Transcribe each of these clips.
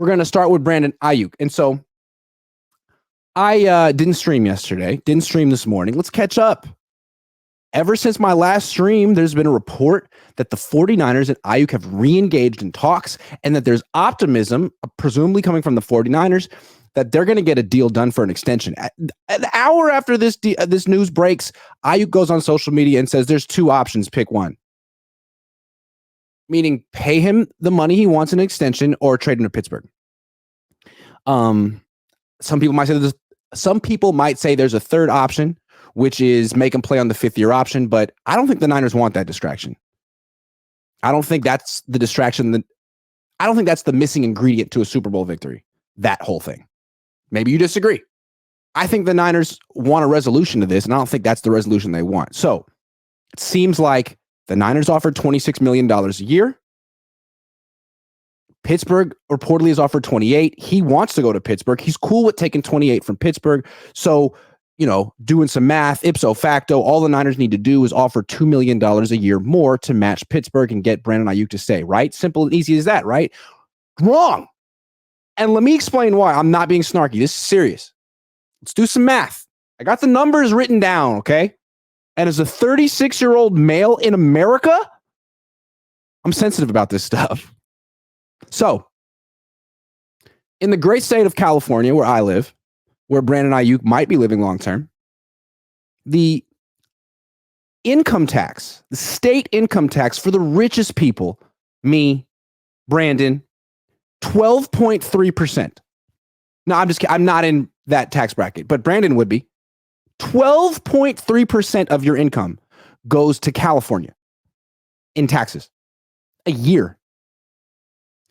We're going to start with Brandon Aiyuk. And so I didn't stream yesterday, didn't stream this morning. Let's catch up. Ever since my last stream, there's been a report that the 49ers and Aiyuk have re-engaged in talks and that there's optimism, presumably coming from the 49ers, that they're going to get a deal done for an extension. An hour after this news breaks, Aiyuk goes on social media and says there's two options, pick one. Meaning pay him the money he wants in an extension or trade him to Pittsburgh. Some people might say there's a third option, which is make him play on the fifth-year option, but I don't think the Niners want that distraction. I don't think that's the distraction. I don't think that's the missing ingredient to a Super Bowl victory, that whole thing. Maybe you disagree. I think the Niners want a resolution to this, and I don't think that's the resolution they want. So it seems like the Niners offered $26 million a year. Pittsburgh reportedly has offered 28. He wants to go to Pittsburgh. He's cool with taking 28 from Pittsburgh. So, doing some math, ipso facto, all the Niners need to do is offer $2 million a year more to match Pittsburgh and get Brandon Aiyuk to stay, right? Simple and easy as that, right? Wrong. And let me explain why. I'm not being snarky. This is serious. Let's do some math. I got the numbers written down, okay? And as a 36-year-old male in America, I'm sensitive about this stuff. So, in the great state of California, where I live, where Brandon Aiyuk might be living long-term, the income tax, the state income tax for the richest people, me, Brandon, 12.3%. No, I'm just kidding. I'm not in that tax bracket, but Brandon would be. 12.3% of your income goes to California in taxes a year.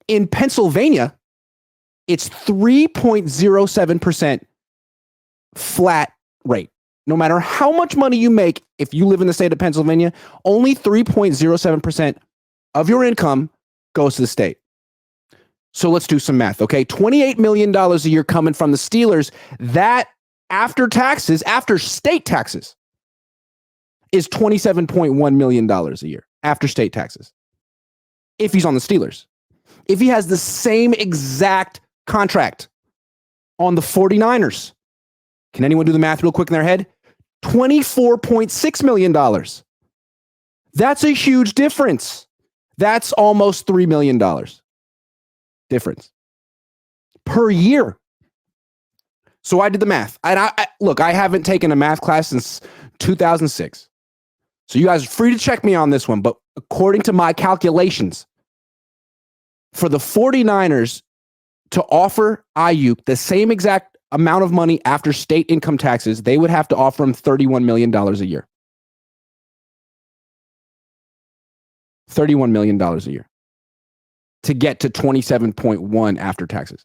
In Pennsylvania, it's 3.07% flat rate. No matter how much money you make, if you live in the state of Pennsylvania, only 3.07% of your income goes to the state. So let's do some math, okay? $28 million a year coming from the Steelers. That, after taxes, after state taxes, is $27.1 million a year after state taxes. If he's on the Steelers. If he has the same exact contract on the 49ers, can anyone do the math real quick in their head? $24.6 million. That's a huge difference. That's almost $3 million difference per year. So I did the math. And I haven't taken a math class since 2006. So you guys are free to check me on this one. But according to my calculations, for the 49ers to offer Aiyuk the same exact amount of money after state income taxes, they would have to offer him $31 million a year. $31 million a year to get to 27.1 after taxes.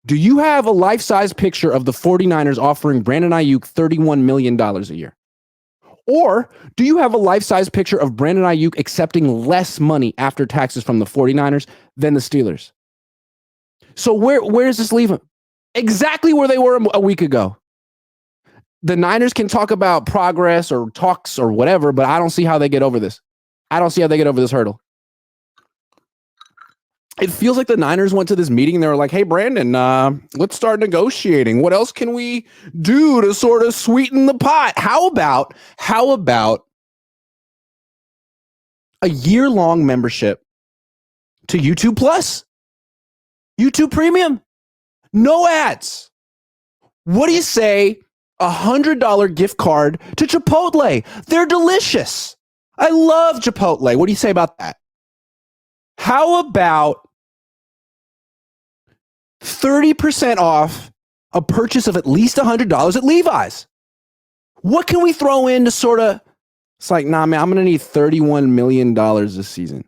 Do you have a life-size picture of the 49ers offering Brandon Aiyuk $31 million a year? Or do you have a life-size picture of Brandon Aiyuk accepting less money after taxes from the 49ers than the Steelers? So where does this leave him? Exactly where they were a week ago. The Niners can talk about progress or talks or whatever, but I don't see how they get over this. I don't see how they get over this hurdle. It feels like the Niners went to this meeting and they were like, hey, Brandon, let's start negotiating. What else can we do to sort of sweeten the pot? How about a year-long membership to YouTube Plus? YouTube Premium? No ads. What do you say? $100 gift card to Chipotle. They're delicious. I love Chipotle. What do you say about that? How about 30% off a purchase of at least $100 at Levi's? What can we throw in to sort of, it's like, nah, man, I'm going to need $31 million this season.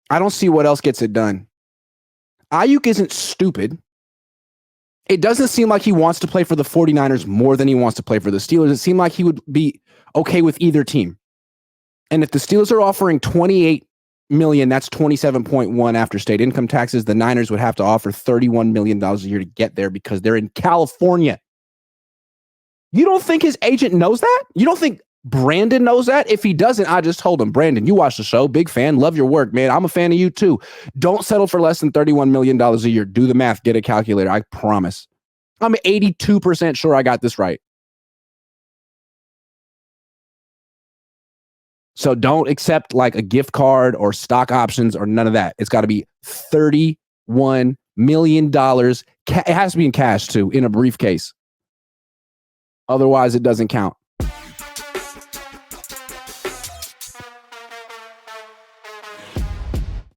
I don't see what else gets it done. Aiyuk isn't stupid. It doesn't seem like he wants to play for the 49ers more than he wants to play for the Steelers. It seemed like he would be okay with either team. And if the Steelers are offering $28 million, that's 27.1 after state income taxes. The Niners would have to offer $31 million a year to get there because they're in California. You don't think his agent knows that? You don't think Brandon knows that. If he doesn't, I just told him, Brandon, you watch the show. Big fan. Love your work, man. I'm a fan of you too. Don't settle for less than $31 million a year. Do the math. Get a calculator. I promise. I'm 82% sure I got this right. So don't accept like a gift card or stock options or none of that. It's got to be $31 million. It has to be in cash too, in a briefcase. Otherwise, it doesn't count.